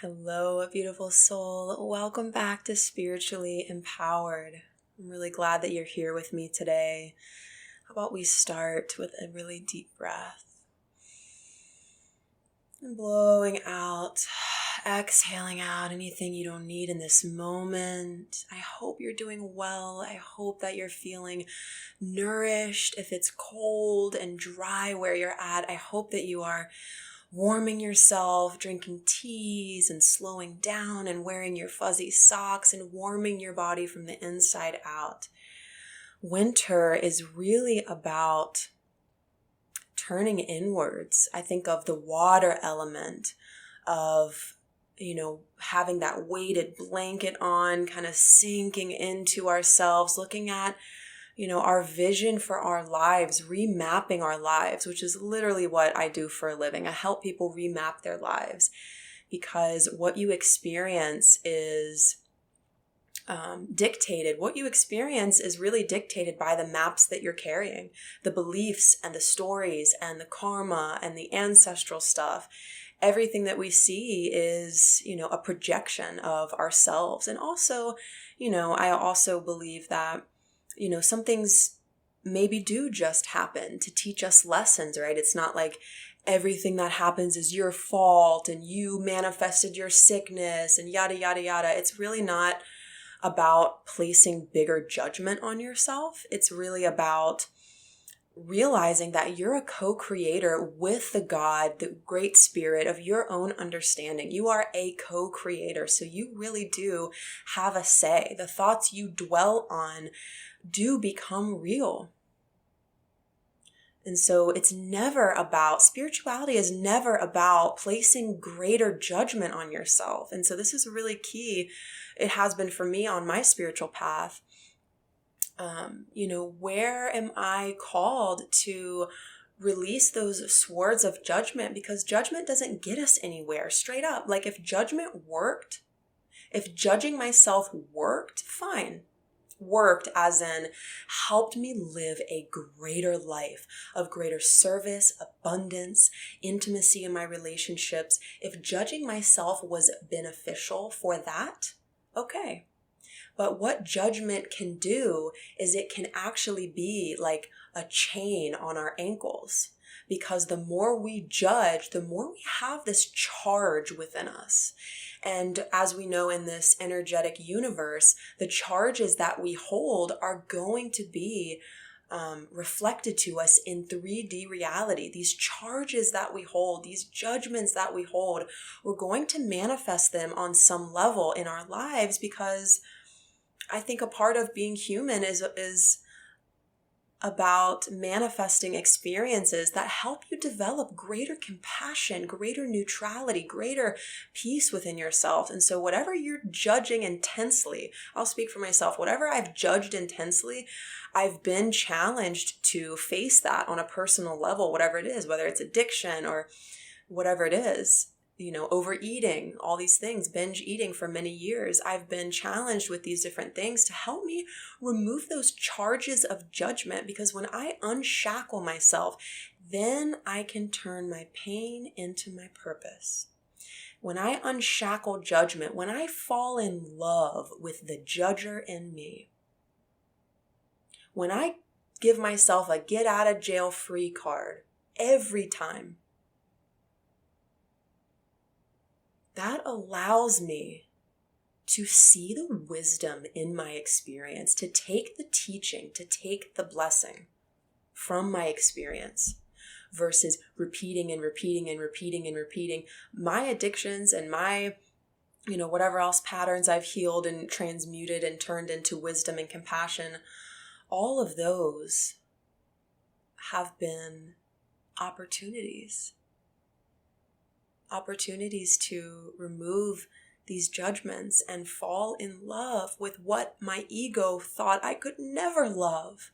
Hello, beautiful soul. Welcome back to Spiritually Empowered. I'm really glad that you're here with me today. How about we start with a really deep breath? And blowing out, exhaling out anything you don't need in this moment. I hope you're doing well. I hope that you're feeling nourished. If it's cold and dry where you're at, I hope that you are warming yourself, drinking teas and slowing down and wearing your fuzzy socks and warming your body from the inside out. Winter is really about turning inwards. I think of the water element of, having that weighted blanket on, kind of sinking into ourselves, looking at our vision for our lives, remapping our lives, which is literally what I do for a living. I help people remap their lives because what you experience is dictated. What you experience is really dictated by the maps that you're carrying, the beliefs and the stories and the karma and the ancestral stuff. Everything that we see is, a projection of ourselves. And also, I also believe that some things maybe do just happen to teach us lessons, right? It's not like everything that happens is your fault and you manifested your sickness and yada, yada, yada. It's really not about placing bigger judgment on yourself. It's really about realizing that you're a co-creator with the God, the great spirit of your own understanding. You are a co-creator, so you really do have a say. The thoughts you dwell on do become real. And so spirituality is never about placing greater judgment on yourself. And so this is really key. It has been for me on my spiritual path. Where am I called to release those swords of judgment? Because judgment doesn't get us anywhere, straight up. Like if judgment worked, if judging myself worked, fine. Worked as in helped me live a greater life of greater service, abundance, intimacy in my relationships. If judging myself was beneficial for that, okay. But what judgment can do is it can actually be like a chain on our ankles. Because the more we judge, the more we have this charge within us. And as we know in this energetic universe, the charges that we hold are going to be reflected to us in 3D reality. These charges that we hold, these judgments that we hold, we're going to manifest them on some level in our lives, because I think a part of being human is about manifesting experiences that help you develop greater compassion, greater neutrality, greater peace within yourself. And so whatever you're judging intensely, I'll speak for myself, whatever I've judged intensely, I've been challenged to face that on a personal level, whatever it is, whether it's addiction or whatever it is. Overeating, all these things, binge eating for many years. I've been challenged with these different things to help me remove those charges of judgment, because when I unshackle myself, then I can turn my pain into my purpose. When I unshackle judgment, when I fall in love with the judger in me, when I give myself a get out of jail free card every time, that allows me to see the wisdom in my experience, to take the teaching, to take the blessing from my experience, versus repeating and repeating and repeating and repeating my addictions and my, whatever else patterns I've healed and transmuted and turned into wisdom and compassion. All of those have been opportunities to remove these judgments and fall in love with what my ego thought I could never love.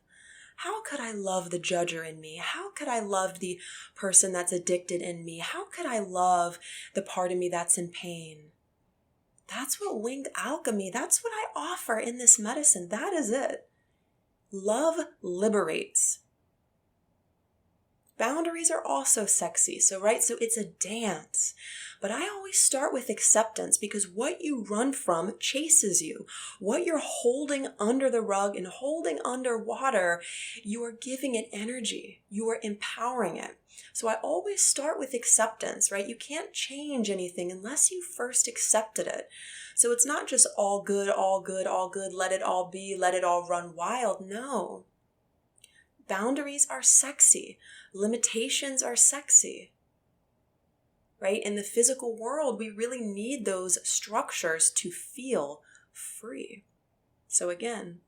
How could I love the judger in me? How could I love the person that's addicted in me? How could I love the part of me that's in pain? That's what winged alchemy, that's what I offer in this medicine. That is it. Love liberates. Boundaries are also sexy. So it's a dance. But I always start with acceptance, because what you run from chases you. What you're holding under the rug and holding underwater, you are giving it energy. You are empowering it. So I always start with acceptance, right? You can't change anything unless you first accepted it. So it's not just all good, all good, all good, let it all be, let it all run wild. No. Boundaries are sexy. Limitations are sexy. Right? In the physical world, we really need those structures to feel free. So again,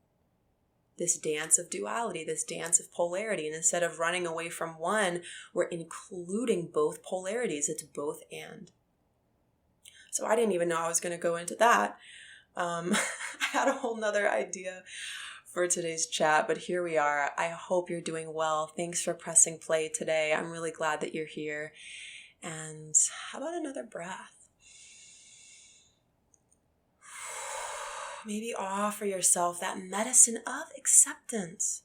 this dance of duality, this dance of polarity, and instead of running away from one, we're including both polarities. It's both and. So I didn't even know I was going to go into that. I had a whole nother idea for today's chat, but here we are. I hope you're doing well. Thanks for pressing play today. I'm really glad that you're here. And how about another breath? Maybe offer yourself that medicine of acceptance.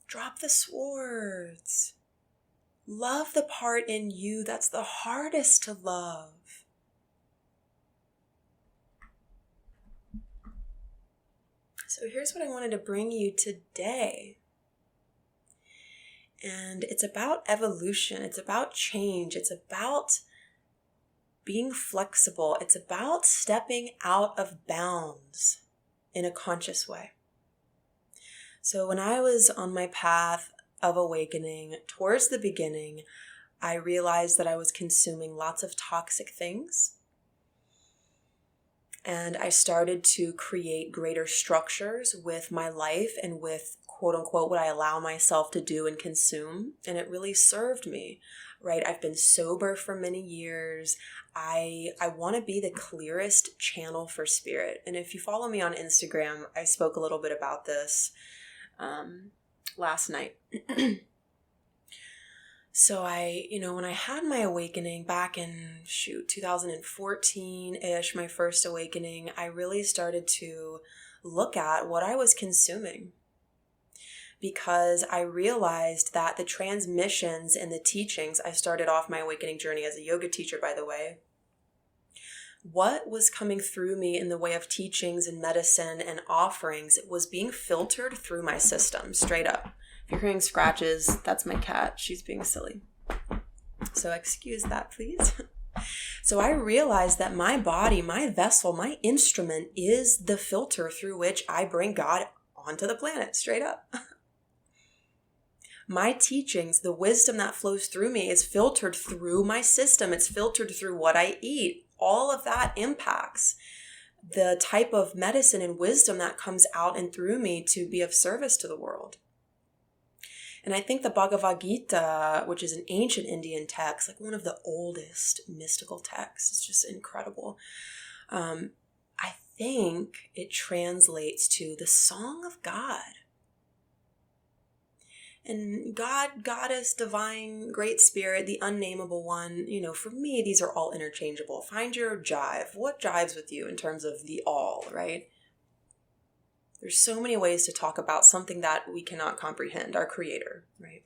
Drop the swords. Love the part in you that's the hardest to love. So here's what I wanted to bring you today. And it's about evolution. It's about change. It's about being flexible. It's about stepping out of bounds in a conscious way. So when I was on my path of awakening, towards the beginning, I realized that I was consuming lots of toxic things. And I started to create greater structures with my life and with, quote unquote, what I allow myself to do and consume. And it really served me, right? I've been sober for many years. I want to be the clearest channel for spirit. And if you follow me on Instagram, I spoke a little bit about this last night. So when I had my awakening back in 2014-ish, my first awakening, I really started to look at what I was consuming, because I realized that the transmissions and the teachings, I started off my awakening journey as a yoga teacher, by the way. What was coming through me in the way of teachings and medicine and offerings was being filtered through my system, straight up. If you're hearing scratches, that's my cat. She's being silly. So excuse that, please. So I realized that my body, my vessel, my instrument is the filter through which I bring God onto the planet, straight up. My teachings, the wisdom that flows through me is filtered through my system. It's filtered through what I eat. All of that impacts the type of medicine and wisdom that comes out and through me to be of service to the world. And I think the Bhagavad Gita, which is an ancient Indian text, like one of the oldest mystical texts, it's just incredible. I think it translates to the song of God. And God, Goddess, Divine, Great Spirit, the Unnameable One, for me, these are all interchangeable. Find your jive. What jives with you in terms of the all, right? There's so many ways to talk about something that we cannot comprehend, our Creator, right?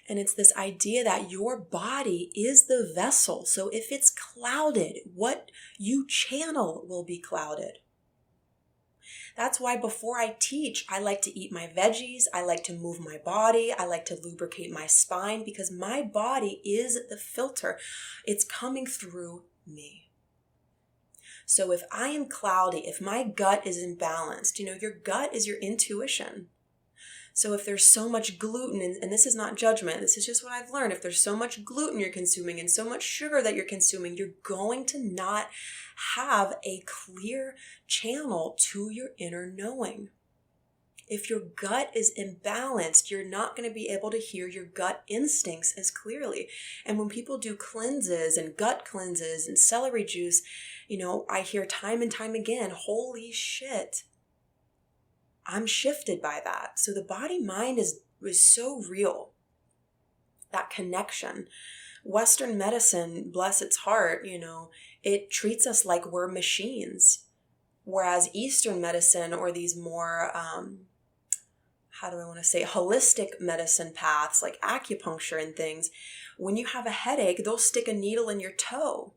And it's this idea that your body is the vessel. So if it's clouded, what you channel will be clouded. That's why before I teach, I like to eat my veggies. I like to move my body. I like to lubricate my spine, because my body is the filter. It's coming through me. So if I am cloudy, if my gut is imbalanced, your gut is your intuition. So if there's so much gluten, and this is not judgment, this is just what I've learned. If there's so much gluten you're consuming and so much sugar that you're consuming, you're going to not have a clear channel to your inner knowing. If your gut is imbalanced, you're not going to be able to hear your gut instincts as clearly. And when people do cleanses and gut cleanses and celery juice, I hear time and time again, holy shit, I'm shifted by that. So the body-mind is so real, that connection. Western medicine, bless its heart, it treats us like we're machines. Whereas Eastern medicine, or these more how do I want to say, holistic medicine paths like acupuncture and things, when you have a headache, they'll stick a needle in your toe.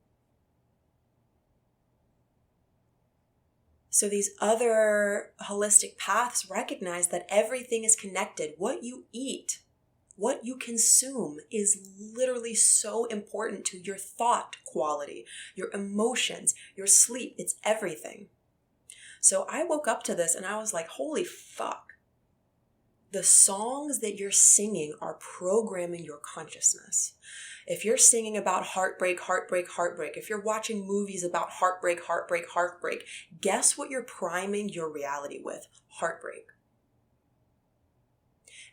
So these other holistic paths recognize that everything is connected. What you eat, what you consume is literally so important to your thought quality, your emotions, your sleep. It's everything. So I woke up to this and I was like, holy fuck. The songs that you're singing are programming your consciousness. If you're singing about heartbreak, heartbreak, heartbreak, if you're watching movies about heartbreak, heartbreak, heartbreak, guess what you're priming your reality with? Heartbreak.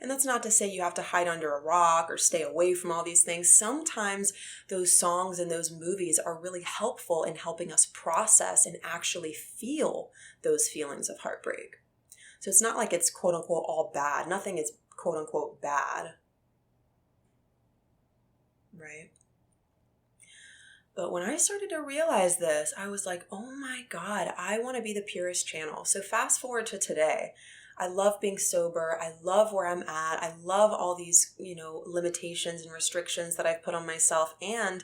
And that's not to say you have to hide under a rock or stay away from all these things. Sometimes those songs and those movies are really helpful in helping us process and actually feel those feelings of heartbreak. So it's not like it's quote unquote all bad. Nothing is quote unquote bad. Right? But when I started to realize this, I was like, oh my God, I want to be the purest channel. So fast forward to today. I love being sober. I love where I'm at. I love all these, limitations and restrictions that I've put on myself. And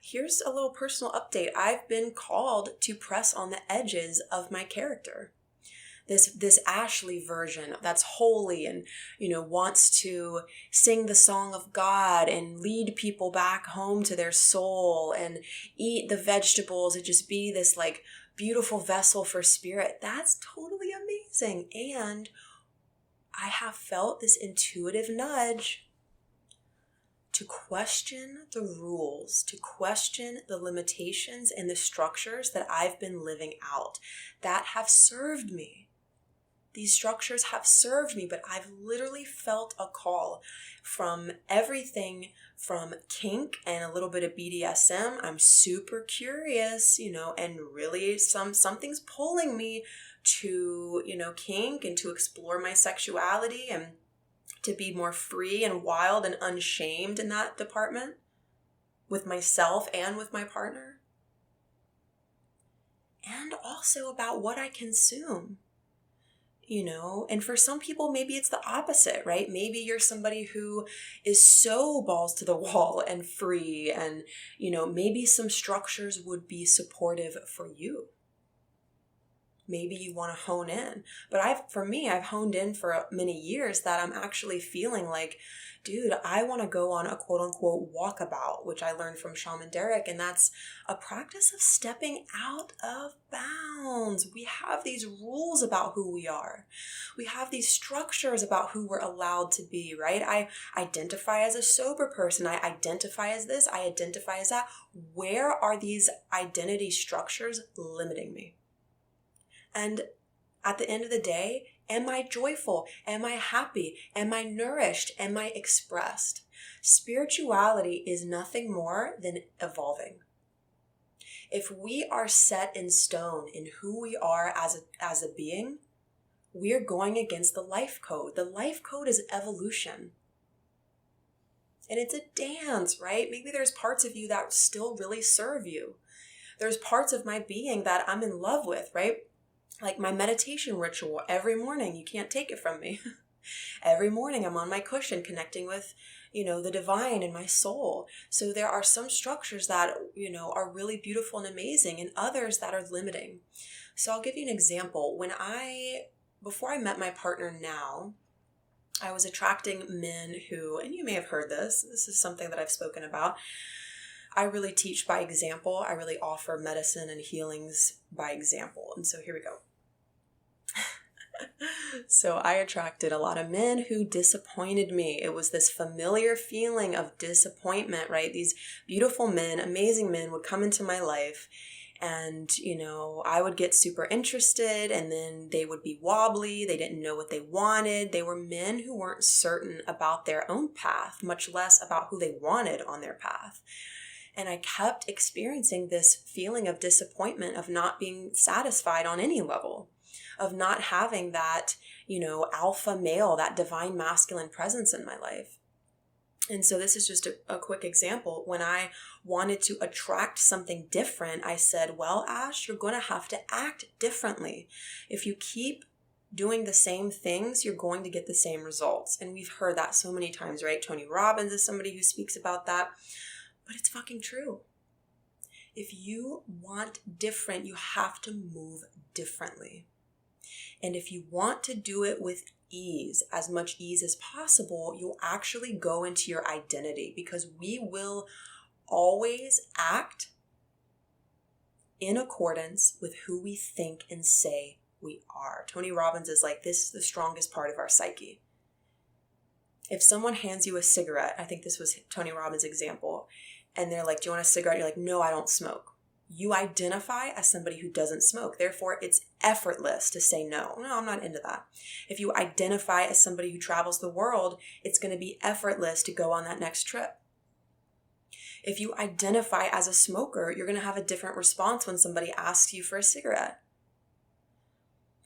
here's a little personal update. I've been called to press on the edges of my character. This Ashley version that's holy and, wants to sing the song of God and lead people back home to their soul and eat the vegetables and just be this like beautiful vessel for spirit. That's totally amazing. And I have felt this intuitive nudge to question the rules, to question the limitations and the structures that I've been living out that have served me. These structures have served me, but I've literally felt a call from everything from kink and a little bit of BDSM. I'm super curious, and really something's pulling me to, kink and to explore my sexuality and to be more free and wild and unshamed in that department with myself and with my partner. And also about what I consume. And for some people, maybe it's the opposite, right? Maybe you're somebody who is so balls to the wall and free and, maybe some structures would be supportive for you. Maybe you want to hone in. But I've honed in for many years that I'm actually feeling like, dude, I want to go on a quote unquote walkabout, which I learned from Shaman Derek. And that's a practice of stepping out of bounds. We have these rules about who we are. We have these structures about who we're allowed to be, right? I identify as a sober person. I identify as this. I identify as that. Where are these identity structures limiting me? And at the end of the day, am I joyful? Am I happy? Am I nourished? Am I expressed? Spirituality is nothing more than evolving. If we are set in stone in who we are as a being, we are going against the life code. The life code is evolution. And it's a dance, right? Maybe there's parts of you that still really serve you. There's parts of my being that I'm in love with, right? Like my meditation ritual every morning, you can't take it from me. Every morning I'm on my cushion connecting with, the divine in my soul. So there are some structures that, are really beautiful and amazing and others that are limiting. So I'll give you an example. Before I met my partner now, I was attracting men who, and you may have heard this is something that I've spoken about. I really teach by example. I really offer medicine and healings by example. And so here we go. So I attracted a lot of men who disappointed me. It was this familiar feeling of disappointment, right? These beautiful men, amazing men would come into my life and, I would get super interested and then they would be wobbly. They didn't know what they wanted. They were men who weren't certain about their own path, much less about who they wanted on their path. And I kept experiencing this feeling of disappointment, of not being satisfied on any level, of not having that, alpha male, that divine masculine presence in my life. And so this is just a quick example. When I wanted to attract something different, I said, well, Ash, you're going to have to act differently. If you keep doing the same things, you're going to get the same results. And we've heard that so many times, right? Tony Robbins is somebody who speaks about that, but it's fucking true. If you want different, you have to move differently. And if you want to do it with ease, as much ease as possible, you'll actually go into your identity, because we will always act in accordance with who we think and say we are. Tony Robbins is like, this is the strongest part of our psyche. If someone hands you a cigarette, I think this was Tony Robbins' example, and they're like, do you want a cigarette? You're like, no, I don't smoke. You identify as somebody who doesn't smoke. Therefore, it's effortless to say no. No, I'm not into that. If you identify as somebody who travels the world, it's going to be effortless to go on that next trip. If you identify as a smoker, you're going to have a different response when somebody asks you for a cigarette.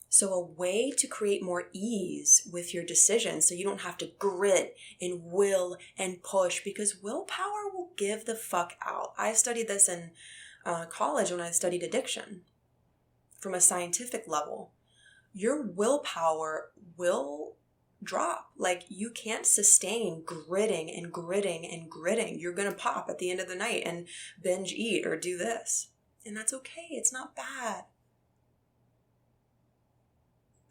So a way to create more ease with your decisions, so you don't have to grit and will and push, because willpower will give the fuck out. I studied this in college when I studied addiction from a scientific level. Your willpower will drop. Like, you can't sustain gritting and gritting and gritting. You're going to pop at the end of the night and binge eat or do this. And that's okay. It's not bad.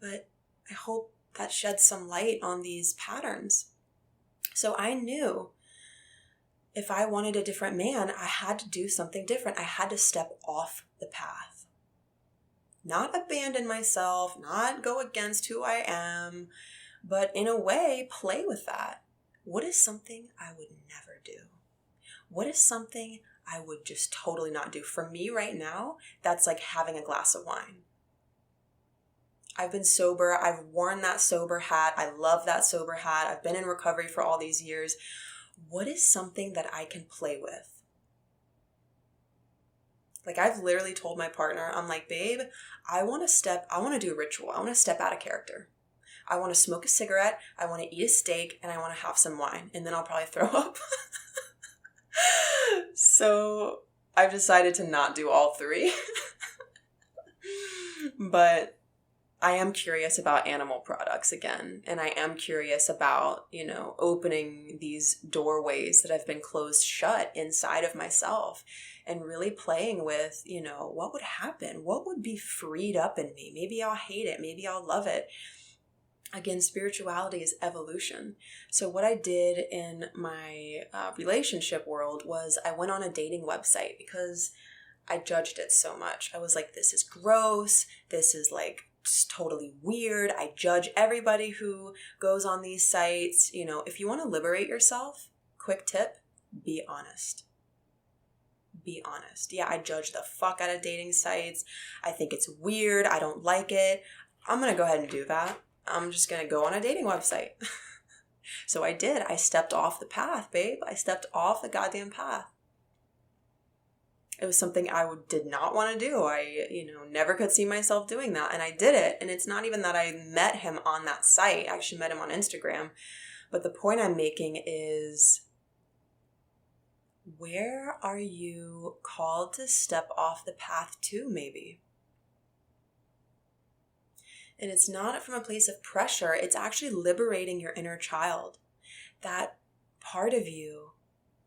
But I hope that sheds some light on these patterns. So I knew if I wanted a different man, I had to do something different. I had to step off the path. Not abandon myself, not go against who I am, but in a way, play with that. What is something I would never do? What is something I would just totally not do? For me right now, that's like having a glass of wine. I've been sober. I've worn that sober hat. I love that sober hat. I've been in recovery for all these years. What is something that I can play with? Like, I've literally told my partner, I'm like, babe, I want to do a ritual. I want to step out of character. I want to smoke a cigarette. I want to eat a steak, and I want to have some wine, and then I'll probably throw up. So I've decided to not do all three. But I am curious about animal products again. And I am curious about, opening these doorways that have been closed shut inside of myself, and really playing with, what would happen? What would be freed up in me? Maybe I'll hate it. Maybe I'll love it. Again, spirituality is evolution. So what I did in my relationship world was I went on a dating website because I judged it so much. I was like, this is gross. This is like just totally weird. I judge everybody who goes on these sites. If you want to liberate yourself, quick tip, be honest. Be honest. Yeah, I judge the fuck out of dating sites. I think it's weird. I don't like it. I'm going to go ahead and do that. I'm just going to go on a dating website. So I did. I stepped off the path, babe. I stepped off the goddamn path. It was something I did not want to do. I, never could see myself doing that. And I did it. And it's not even that I met him on that site. I actually met him on Instagram. But the point I'm making is, where are you called to step off the path to, maybe? And it's not from a place of pressure. It's actually liberating your inner child. That part of you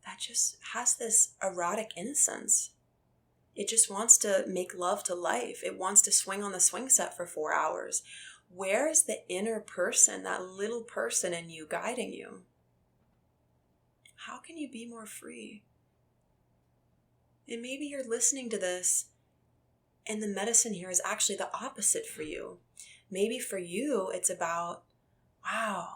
that just has this erotic innocence. It just wants to make love to life. It wants to swing on the swing set for 4 hours. Where is the inner person, that little person in you guiding you? How can you be more free? And maybe you're listening to this and the medicine here is actually the opposite for you. Maybe for you, it's about, wow,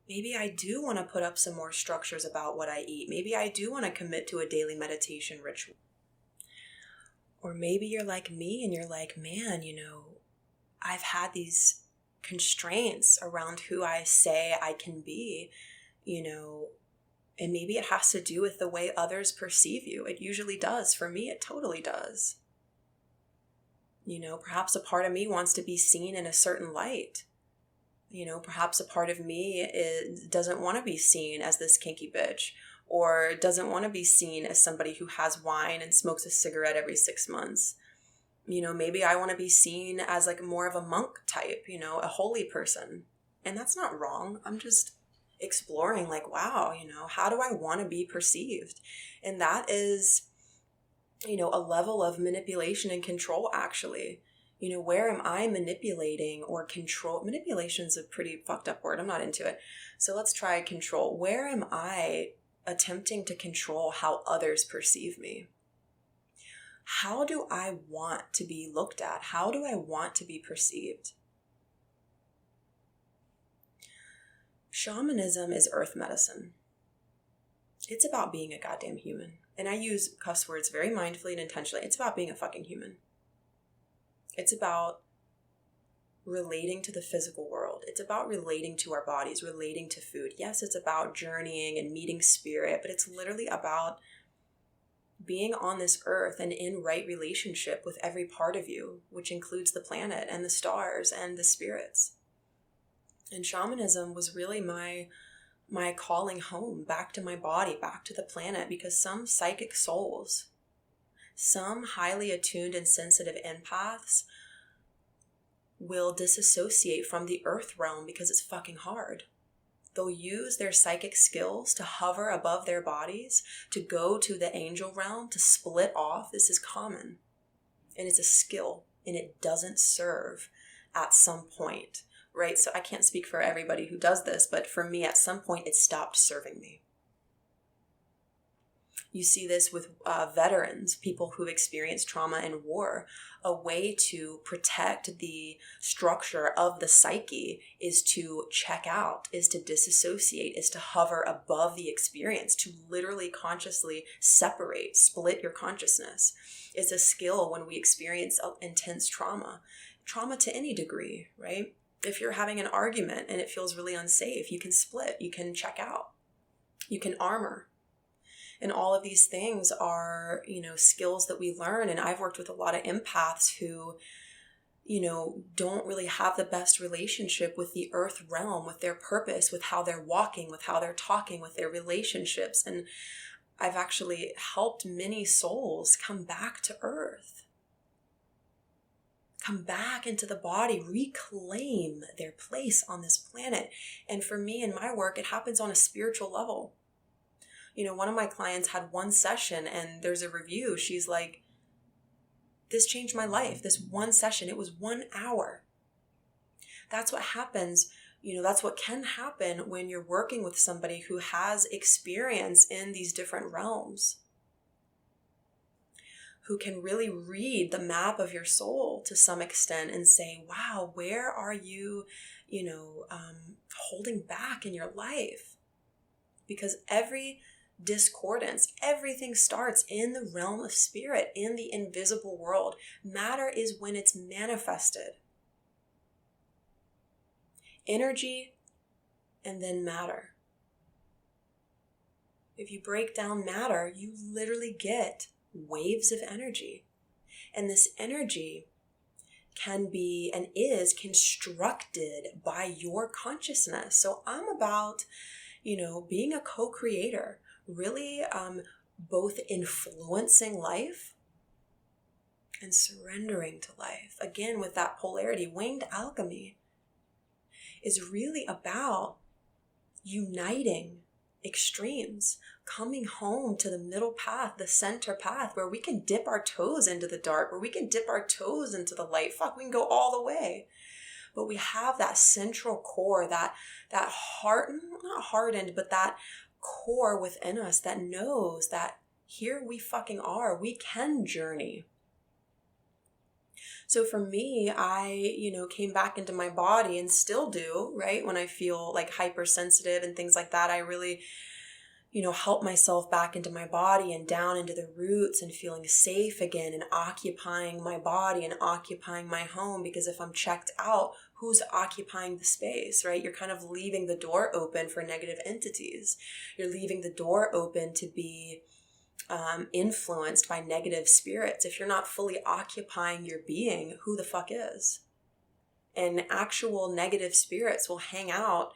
maybe I do want to put up some more structures about what I eat. Maybe I do want to commit to a daily meditation ritual. Or maybe you're like me and you're like, man, I've had these constraints around who I say I can be, and maybe it has to do with the way others perceive you. It usually does. For me, it totally does. Perhaps a part of me wants to be seen in a certain light. Perhaps a part of me doesn't want to be seen as this kinky bitch, or doesn't want to be seen as somebody who has wine and smokes a cigarette every 6 months. Maybe I want to be seen as like more of a monk type, a holy person. And that's not wrong. I'm just exploring like, wow, how do I want to be perceived? And that is, a level of manipulation and control, actually. Where am I manipulating or control? Manipulation's a pretty fucked up word. I'm not into it. So let's try control. Where am I attempting to control how others perceive me? How do I want to be looked at? How do I want to be perceived? Shamanism is earth medicine. It's about being a goddamn human. And I use cuss words very mindfully and intentionally. It's about being a fucking human. It's about relating to the physical world. It's about relating to our bodies, relating to food. Yes, it's about journeying and meeting spirit, but it's literally about being on this earth and in right relationship with every part of you, which includes the planet and the stars and the spirits. And shamanism was really my calling home, back to my body, back to the planet, because some psychic souls, some highly attuned and sensitive empaths will disassociate from the earth realm because it's fucking hard. They'll use their psychic skills to hover above their bodies, to go to the angel realm, to split off. This is common. And it's a skill, and it doesn't serve at some point, right? So I can't speak for everybody who does this, but for me, at some point, it stopped serving me. You see this with veterans, people who've experienced trauma and war. A way to protect the structure of the psyche is to check out, is to disassociate, is to hover above the experience, to literally consciously separate, split your consciousness. It's a skill when we experience intense trauma to any degree, right? If you're having an argument and it feels really unsafe, you can split, you can check out, you can armor. And all of these things are, skills that we learn. And I've worked with a lot of empaths who, don't really have the best relationship with the earth realm, with their purpose, with how they're walking, with how they're talking, with their relationships. And I've actually helped many souls come back to earth, come back into the body, reclaim their place on this planet. And for me in my work, it happens on a spiritual level. One of my clients had one session and there's a review. She's like, this changed my life. This one session, it was 1 hour. That's what happens. That's what can happen when you're working with somebody who has experience in these different realms, who can really read the map of your soul to some extent and say, wow, where are you, holding back in your life? Because every discordance, everything starts in the realm of spirit, in the invisible world. Matter is when it's manifested. Energy and then matter. If you break down matter, you literally get waves of energy. And this energy can be and is constructed by your consciousness. So I'm about, being a co-creator, really both influencing life and surrendering to life. Again, with that polarity, winged alchemy is really about uniting extremes, coming home to the middle path, the center path, where we can dip our toes into the dark, where we can dip our toes into the light. Fuck, we can go all the way. But we have that central core, that heart, not hardened, but that core within us that knows that here we fucking are. We can journey. So for me, I, came back into my body and still do, right? When I feel like hypersensitive and things like that, I really, help myself back into my body and down into the roots and feeling safe again and occupying my body and occupying my home. Because if I'm checked out, who's occupying the space, right? You're kind of leaving the door open for negative entities. You're leaving the door open to be influenced by negative spirits. If you're not fully occupying your being, who the fuck is? And actual negative spirits will hang out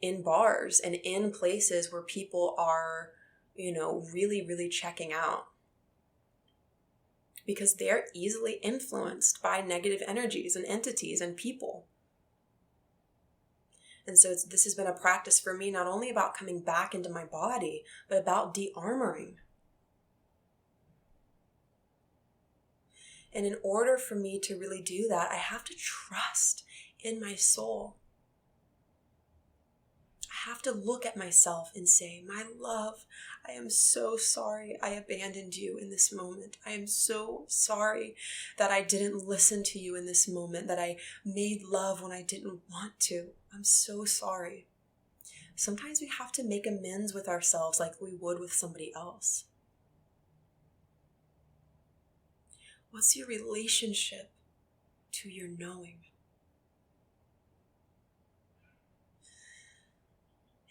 in bars and in places where people are, really, really checking out. because they're easily influenced by negative energies and entities and people. And so this has been a practice for me, not only about coming back into my body, but about de-armoring. And in order for me to really do that, I have to trust in my soul. I have to look at myself and say, my love, I am so sorry I abandoned you in this moment. I am so sorry that I didn't listen to you in this moment, that I made love when I didn't want to. I'm so sorry. Sometimes we have to make amends with ourselves like we would with somebody else. What's your relationship to your knowing?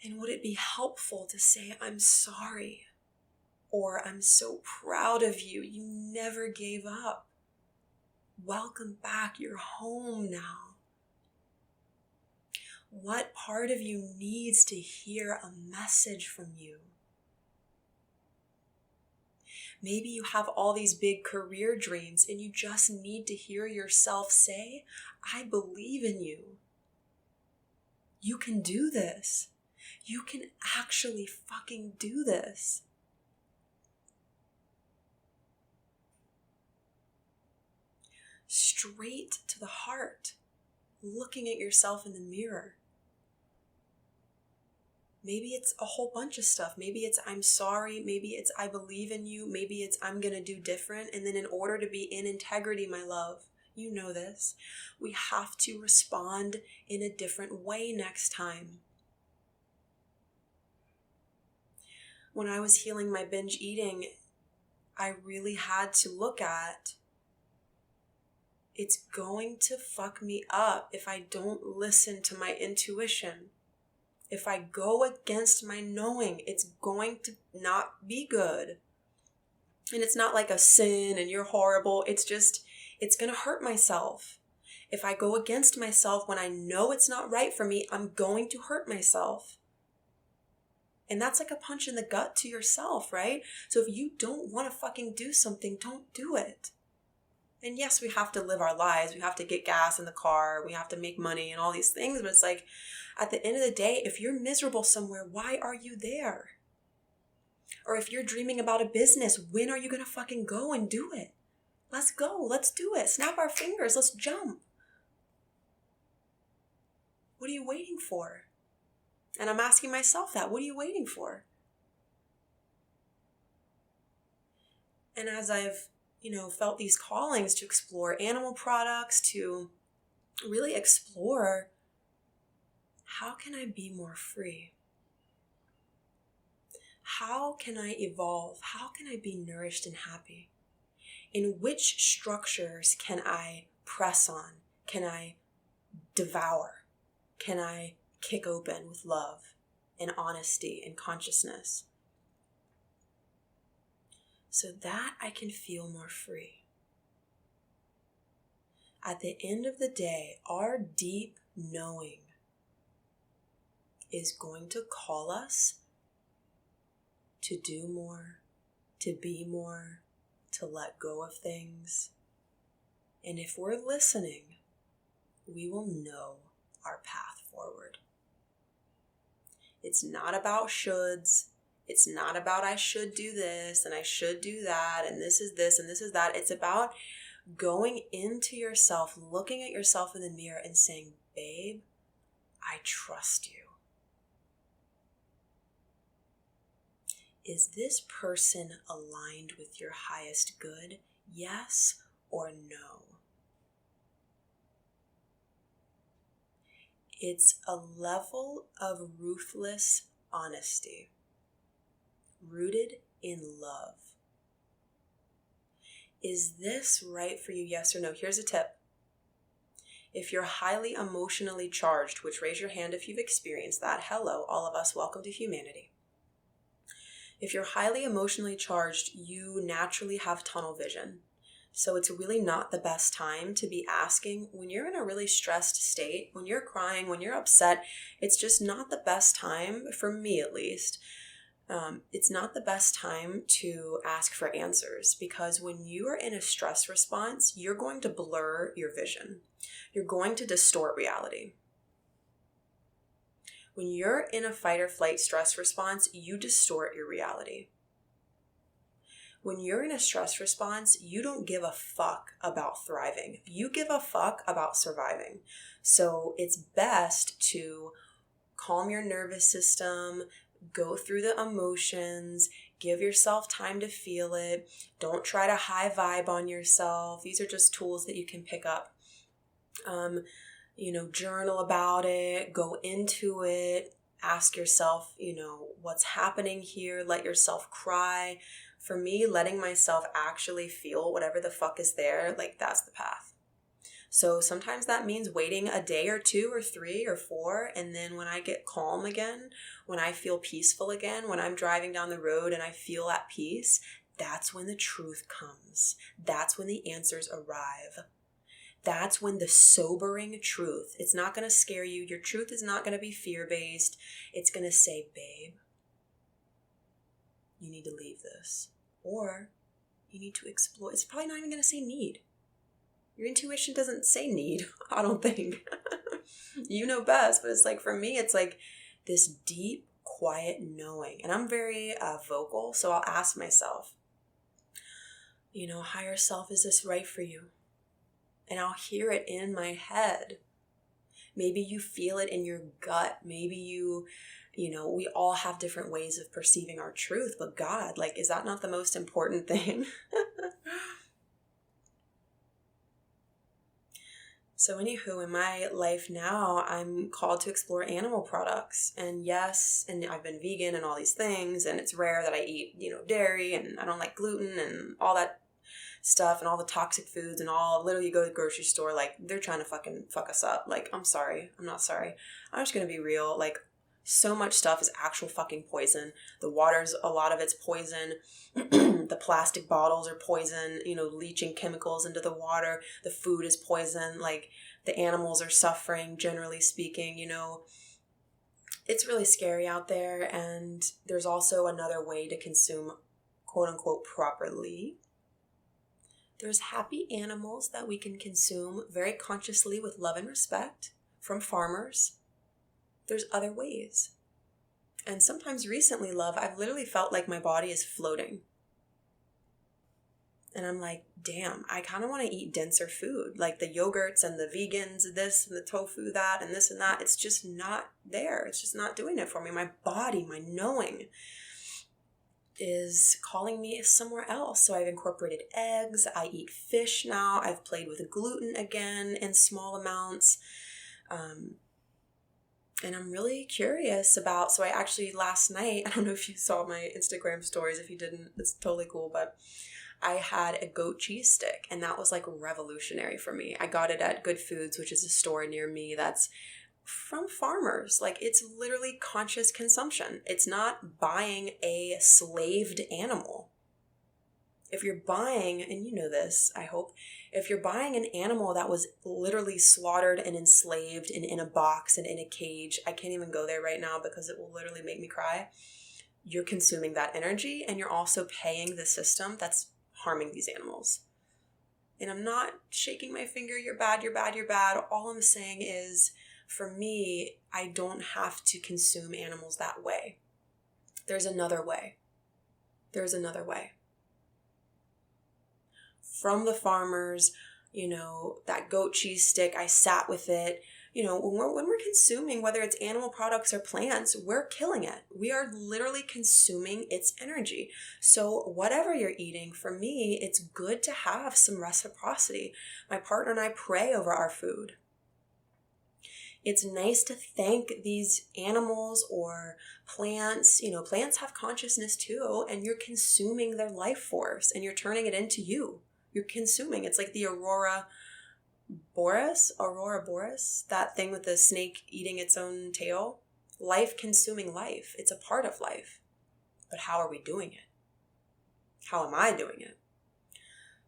And would it be helpful to say, I'm sorry, or I'm so proud of you, you never gave up. Welcome back, you're home now. What part of you needs to hear a message from you? Maybe you have all these big career dreams and you just need to hear yourself say, I believe in you. You can do this. You can actually fucking do this. Straight to the heart, looking at yourself in the mirror. Maybe it's a whole bunch of stuff. Maybe it's I'm sorry. Maybe it's I believe in you. Maybe it's I'm going to do different. And then in order to be in integrity, my love, you know this, we have to respond in a different way next time. When I was healing my binge eating, I really had to look at, it's going to fuck me up if I don't listen to my intuition. If I go against my knowing, it's going to not be good. And it's not like a sin and you're horrible. It's just, it's going to hurt myself. If I go against myself when I know it's not right for me, I'm going to hurt myself. And that's like a punch in the gut to yourself, right? So if you don't want to fucking do something, don't do it. And yes, we have to live our lives. We have to get gas in the car. We have to make money and all these things. But it's like, at the end of the day, if you're miserable somewhere, why are you there? Or if you're dreaming about a business, when are you going to fucking go and do it? Let's go. Let's do it. Snap our fingers. Let's jump. What are you waiting for? And I'm asking myself that. What are you waiting for? And as I've, felt these callings to explore animal products, to really explore, how can I be more free? How can I evolve? How can I be nourished and happy? In which structures can I press on? Can I devour? Can I kick open with love and honesty and consciousness, so that I can feel more free? At the end of the day, our deep knowing is going to call us to do more, to be more, to let go of things. And if we're listening, we will know our path forward. It's not about shoulds. It's not about I should do this and I should do that and this is this and this is that. It's about going into yourself, looking at yourself in the mirror and saying, babe, I trust you. Is this person aligned with your highest good? Yes or no? It's a level of ruthless honesty, rooted in love. Is this right for you? Yes or no? Here's a tip. If you're highly emotionally charged, which raise your hand if you've experienced that. Hello, all of us. Welcome to humanity. If you're highly emotionally charged, you naturally have tunnel vision. So it's really not the best time to be asking when you're in a really stressed state, when you're crying, when you're upset. It's just not the best time, for me at least, it's not the best time to ask for answers, because when you are in a stress response, you're going to blur your vision. You're going to distort reality. When you're in a fight or flight stress response, you distort your reality. When you're in a stress response, you don't give a fuck about thriving. You give a fuck about surviving. So it's best to calm your nervous system, go through the emotions, give yourself time to feel it. Don't try to high vibe on yourself. These are just tools that you can pick up. Journal about it, go into it, ask yourself, what's happening here? Let yourself cry. For me, letting myself actually feel whatever the fuck is there, that's the path. So sometimes that means waiting a day or 2 or 3 or 4. And then when I get calm again, when I feel peaceful again, when I'm driving down the road and I feel at peace, that's when the truth comes. That's when the answers arrive. That's when the sobering truth, it's not going to scare you. Your truth is not going to be fear-based. It's going to say, babe, you need to leave this. Or you need to explore. It's probably not even going to say need. Your intuition doesn't say need, I don't think. You know best, but it's for me, it's this deep, quiet knowing. And I'm very vocal, so I'll ask myself, higher self, is this right for you? And I'll hear it in my head. Maybe you feel it in your gut. Maybe we all have different ways of perceiving our truth, but God, is that not the most important thing? So anywho, in my life now, I'm called to explore animal products. And yes, and I've been vegan and all these things, and it's rare that I eat, dairy, and I don't like gluten and all that stuff and all the toxic foods and all. Literally, you go to the grocery store, they're trying to fucking fuck us up. I'm sorry. I'm not sorry. I'm just going to be real. So much stuff is actual fucking poison. The water's, a lot of it's poison. The plastic bottles are poison, leaching chemicals into the water. The food is poison. The animals are suffering, generally speaking, It's really scary out there. And there's also another way to consume, quote unquote, properly. There's happy animals that we can consume very consciously with love and respect from farmers. There's other ways. And sometimes recently, love, I've literally felt like my body is floating. And I'm damn, I kind of want to eat denser food, the yogurts and the vegans, this and the tofu, that, and this and that. It's just not there. It's just not doing it for me. My body, my knowing is calling me somewhere else. So I've incorporated eggs. I eat fish now. I've played with gluten again in small amounts. And I'm really curious about, so I actually last night, I don't know if you saw my Instagram stories. If you didn't, it's totally cool. But I had a goat cheese stick, and that was revolutionary for me. I got it at Good Foods, which is a store near me that's from farmers. It's literally conscious consumption. It's not buying a slaved animal. If you're buying, and you know this, I hope, if you're buying an animal that was literally slaughtered and enslaved and in a box and in a cage, I can't even go there right now because it will literally make me cry. You're consuming that energy, and you're also paying the system that's harming these animals. And I'm not shaking my finger, you're bad, you're bad, you're bad. All I'm saying is, for me, I don't have to consume animals that way. There's another way. There's another way. From the farmers, that goat cheese stick, I sat with it. When we're consuming, whether it's animal products or plants, we're killing it. We are literally consuming its energy. So whatever you're eating, for me, it's good to have some reciprocity. My partner and I pray over our food. It's nice to thank these animals or plants. Plants have consciousness too, and you're consuming their life force and you're turning it into you. You're consuming. It's like the Aurora boreas, that thing with the snake eating its own tail. Life consuming life. It's a part of life. But how are we doing it? How am I doing it?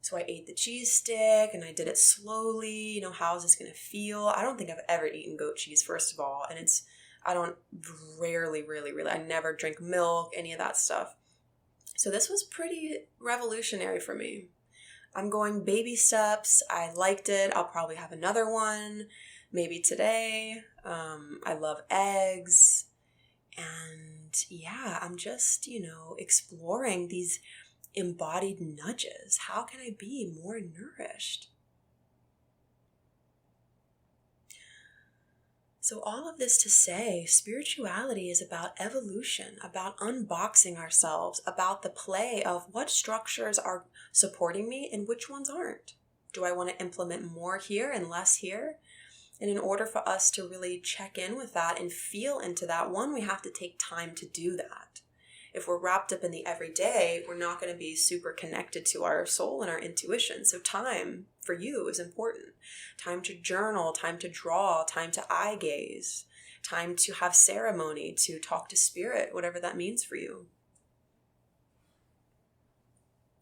So I ate the cheese stick and I did it slowly. How is this going to feel? I don't think I've ever eaten goat cheese, first of all. And I don't rarely, I never drink milk, any of that stuff. So this was pretty revolutionary for me. I'm going baby steps. I liked it. I'll probably have another one, maybe today. I love eggs. And yeah, I'm just, exploring these embodied nudges. How can I be more nourished? So all of this to say, spirituality is about evolution, about unboxing ourselves, about the play of what structures are supporting me and which ones aren't. Do I want to implement more here and less here? And in order for us to really check in with that and feel into that, one, we have to take time to do that. If we're wrapped up in the everyday, we're not going to be super connected to our soul and our intuition. So time for you is important. Time to journal, time to draw, time to eye gaze, time to have ceremony, to talk to spirit, whatever that means for you.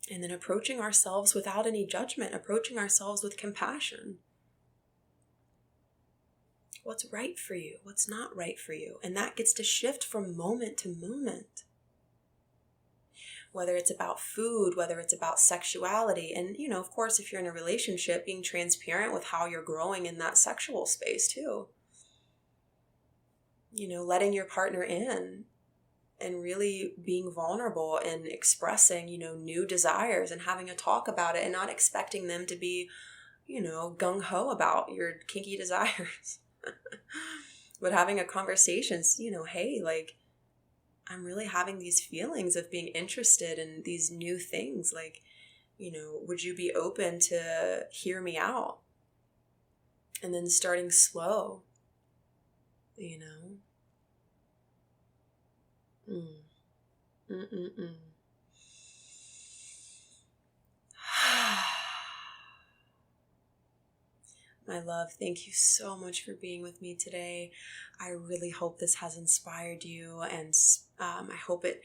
And then approaching ourselves without any judgment, approaching ourselves with compassion. What's right for you? What's not right for you? And that gets to shift from moment to moment. Whether it's about food, whether it's about sexuality. And, of course, if you're in a relationship, being transparent with how you're growing in that sexual space too. Letting your partner in and really being vulnerable and expressing, new desires and having a talk about it and not expecting them to be, gung-ho about your kinky desires. But having a conversation, hey, like, I'm really having these feelings of being interested in these new things. Like, would you be open to hear me out? And then starting slow, My love, thank you so much for being with me today. I really hope this has inspired you, and I hope it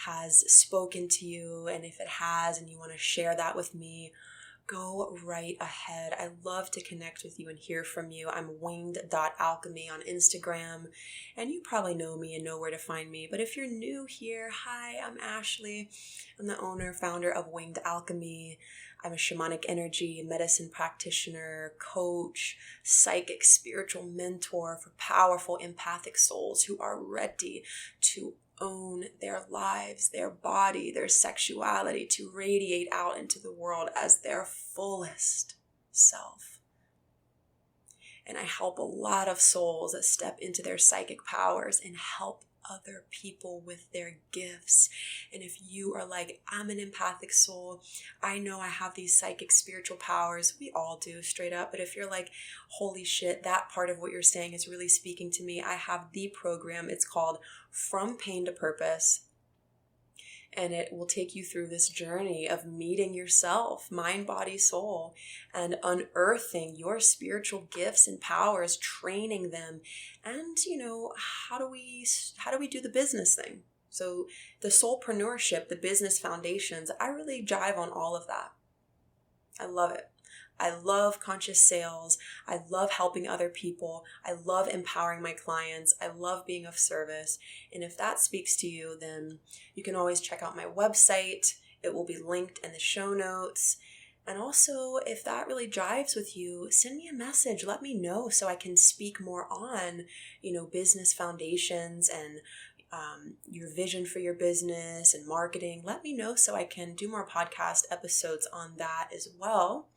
has spoken to you. And if it has, and you want to share that with me, go right ahead. I love to connect with you and hear from you. I'm winged.alchemy on Instagram, and you probably know me and know where to find me. But if you're new here, hi, I'm Ashley. I'm the owner, founder of Winged Alchemy. I'm a shamanic energy medicine practitioner, coach, psychic, spiritual mentor for powerful empathic souls who are ready to own their lives, their body, their sexuality, to radiate out into the world as their fullest self. And I help a lot of souls that step into their psychic powers and help other people with their gifts. And if you are like, I'm an empathic soul, I know I have these psychic spiritual powers, we all do, straight up. But if you're like, holy shit, that part of what you're saying is really speaking to me, I have the program. It's called From Pain to Purpose. And it will take you through this journey of meeting yourself, mind, body, soul, and unearthing your spiritual gifts and powers, training them. And, how do we do the business thing? So the soulpreneurship, the business foundations, I really jive on all of that. I love it. I love conscious sales. I love helping other people. I love empowering my clients. I love being of service. And if that speaks to you, then you can always check out my website. It will be linked in the show notes. And also, if that really jives with you, send me a message. Let me know so I can speak more on, business foundations and your vision for your business and marketing. Let me know so I can do more podcast episodes on that as well.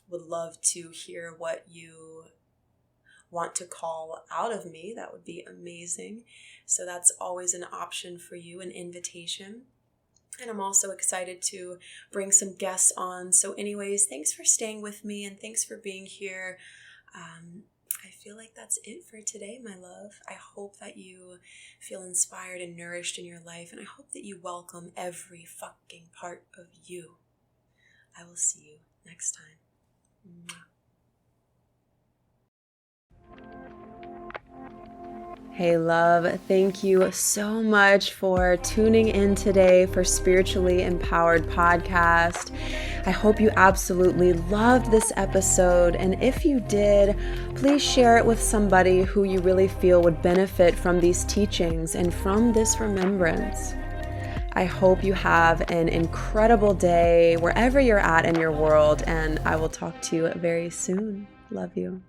Would love to hear what you want to call out of me. That would be amazing. So that's always an option for you, an invitation. And I'm also excited to bring some guests on. So anyways, thanks for staying with me and thanks for being here. I feel like that's it for today, my love. I hope that you feel inspired and nourished in your life. And I hope that you welcome every fucking part of you. I will see you next time. Mwah. Hey, love, thank you so much for tuning in today for Spiritually Empowered Podcast. I hope you absolutely loved this episode. And if you did, please share it with somebody who you really feel would benefit from these teachings and from this remembrance. I hope you have an incredible day wherever you're at in your world, and I will talk to you very soon. Love you.